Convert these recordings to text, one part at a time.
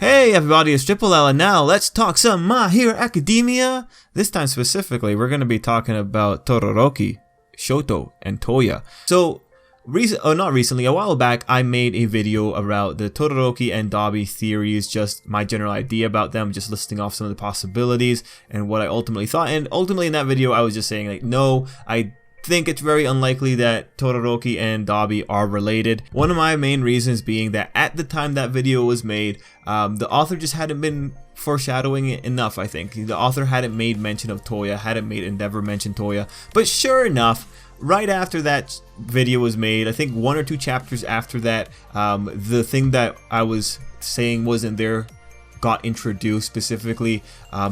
Hey everybody, it's Tripl-L, and now let's talk some My Hero Academia. This time specifically, we're going to be talking about Todoroki, Shoto, and Toya. So, a while back, I made a video about the Todoroki and Dabi theories, just my general idea about them, just listing off some of the possibilities and what I ultimately thought. And ultimately in that video, I was just saying like, no, I think it's very unlikely that Todoroki and Dabi are related. One of my main reasons being that at the time that video was made, the author just hadn't been foreshadowing it enough. I think the author hadn't made mention of Toya, hadn't made Endeavor mention Toya, but sure enough, right after that video was made, I think 1 or 2 chapters after that, the thing that I was saying wasn't there got introduced. Specifically,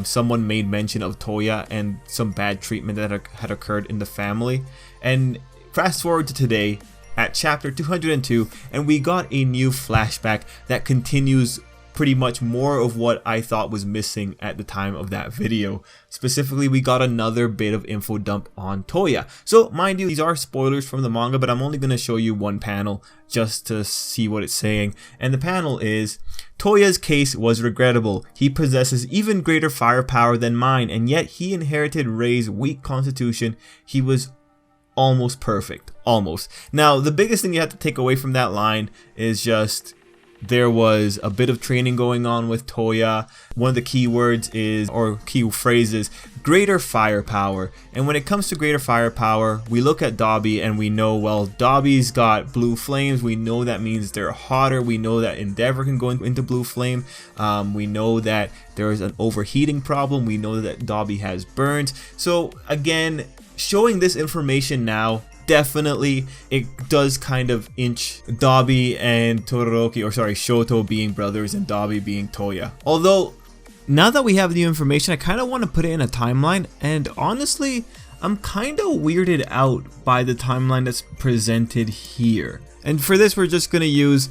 someone made mention of Toya and some bad treatment that had occurred in the family. And fast forward to today at chapter 202, and we got a new flashback that continues pretty much more of what I thought was missing at the time of that video. Specifically, we got another bit of info dump on Toya. So mind you, these are spoilers from the manga, but I'm only going to show you one panel just to see what it's saying. And the panel is, Toya's case was regrettable. He possesses even greater firepower than mine, and yet he inherited Rei's weak constitution. He was almost perfect. Almost. Now, the biggest thing you have to take away from that line is just there was a bit of training going on with Toya. One of the key words is, or key phrases, greater firepower. And when it comes to greater firepower, we look at Dabi and we know, well, Dabi's got blue flames. We know that means they're hotter. We know that Endeavor can go into blue flame. We know that there is an overheating problem. We know that Dabi has burns. So again, showing this information now, definitely it does kind of inch Dabi and Todoroki, or sorry, Shoto being brothers and Dabi being Toya. Although now that we have the information, I kind of want to put it in a timeline, and honestly I'm kind of weirded out by the timeline that's presented here. And for this, we're just going to use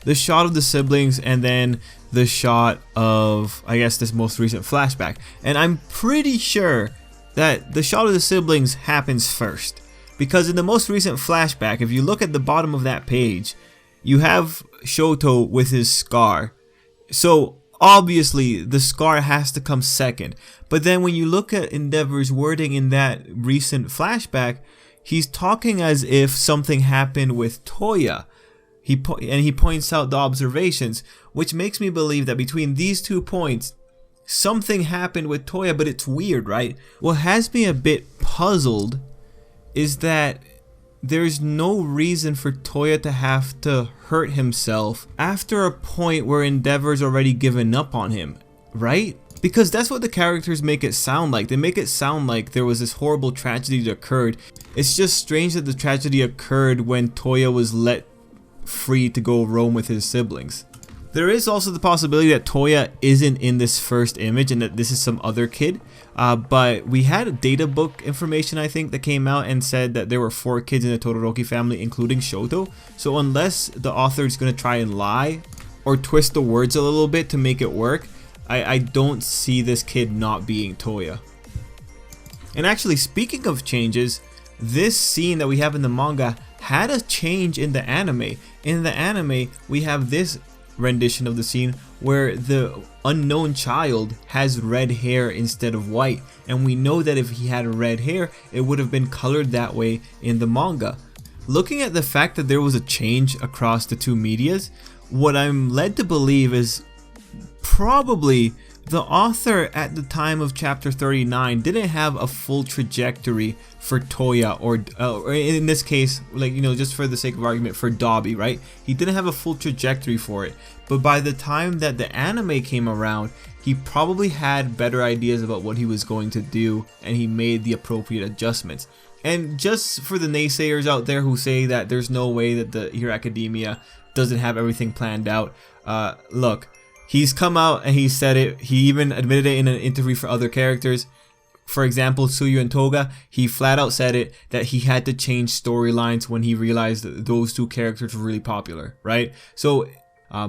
the shot of the siblings and then the shot of, I guess, this most recent flashback. And I'm pretty sure that the shot of the siblings happens first, because in the most recent flashback, if you look at the bottom of that page, you have Shoto with his scar. So obviously the scar has to come second. But then when you look at Endeavor's wording in that recent flashback, he's talking as if something happened with Toya. He points out the observations, which makes me believe that between these 2 points, something happened with Toya. But it's weird, right? What has me a bit puzzled is that there's no reason for Toya to have to hurt himself after a point where Endeavor's already given up on him, right? Because that's what the characters make it sound like. They make it sound like there was this horrible tragedy that occurred. It's just strange that the tragedy occurred when Toya was let free to go roam with his siblings. There is also the possibility that Toya isn't in this first image and that this is some other kid. But we had data book information, I think, that came out and said that there were 4 kids in the Todoroki family, including Shoto. So unless the author is going to try and lie or twist the words a little bit to make it work, I don't see this kid not being Toya. And actually, speaking of changes, this scene that we have in the manga had a change in the anime. In the anime, we have this rendition of the scene where the unknown child has red hair instead of white, and we know that if he had red hair, it would have been colored that way in the manga. Looking at the fact that there was a change across the 2 medias, what I'm led to believe is probably the author at the time of chapter 39 didn't have a full trajectory for Toya, or in this case, like, you know, just for the sake of argument, for Dabi, right? He didn't have a full trajectory for it. But by the time that the anime came around, he probably had better ideas about what he was going to do, and he made the appropriate adjustments. And just for the naysayers out there who say that there's no way that the Hero Academia doesn't have everything planned out, look, he's come out and he said it. He even admitted it in an interview for other characters. For example, Tsuyu and Toga, he flat out said it, that he had to change storylines when he realized that those 2 characters were really popular, right? So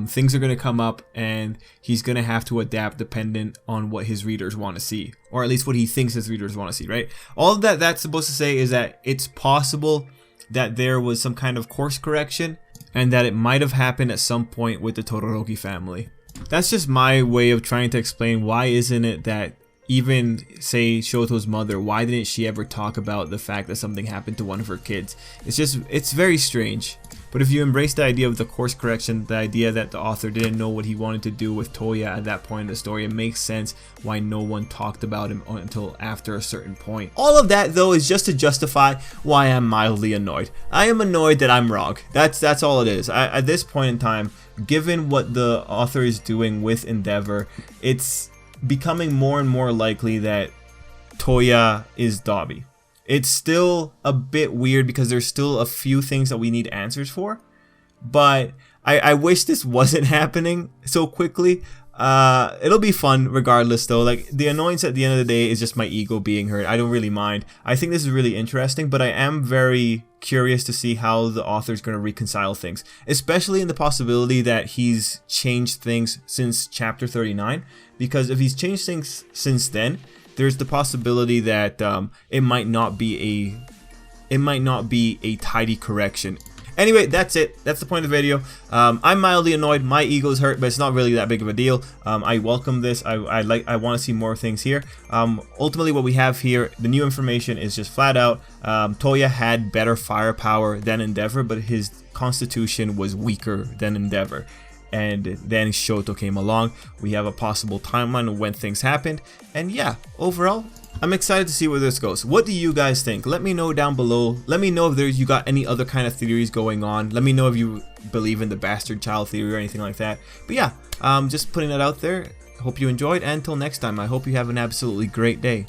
things are going to come up and he's going to have to adapt dependent on what his readers want to see, or at least what he thinks his readers want to see, right? All of that's supposed to say is that it's possible that there was some kind of course correction and that it might have happened at some point with the Todoroki family. That's just my way of trying to explain why isn't it that even, say, Shoto's mother, why didn't she ever talk about the fact that something happened to one of her kids? It's very strange. But if you embrace the idea of the course correction, the idea that the author didn't know what he wanted to do with Toya at that point in the story, it makes sense why no one talked about him until after a certain point. All of that, though, is just to justify why I'm mildly annoyed. I am annoyed that I'm wrong. That's all it is. At this point in time, given what the author is doing with Endeavor, it's becoming more and more likely that Toya is Dabi. It's still a bit weird because there's still a few things that we need answers for, but I wish this wasn't happening so quickly. It'll be fun regardless though. Like, the annoyance at the end of the day is just my ego being hurt. I don't really mind. I think this is really interesting, but I am very curious to see how the author is going to reconcile things, especially in the possibility that he's changed things since chapter 39, because if he's changed things since then, there's the possibility that it might not be a tidy correction. Anyway, that's it. That's the point of the video. I'm mildly annoyed. My ego's hurt, but it's not really that big of a deal. I welcome this. I want to see more things here. Ultimately, what we have here, the new information is just flat out. Toya had better firepower than Endeavor, but his constitution was weaker than Endeavor. And then Shoto came along. We have a possible timeline of when things happened. And yeah, overall, I'm excited to see where this goes. What do you guys think? Let me know down below. Let me know if you got any other kind of theories going on. Let me know if you believe in the bastard child theory or anything like that. But yeah, just putting that out there. Hope you enjoyed. And until next time, I hope you have an absolutely great day.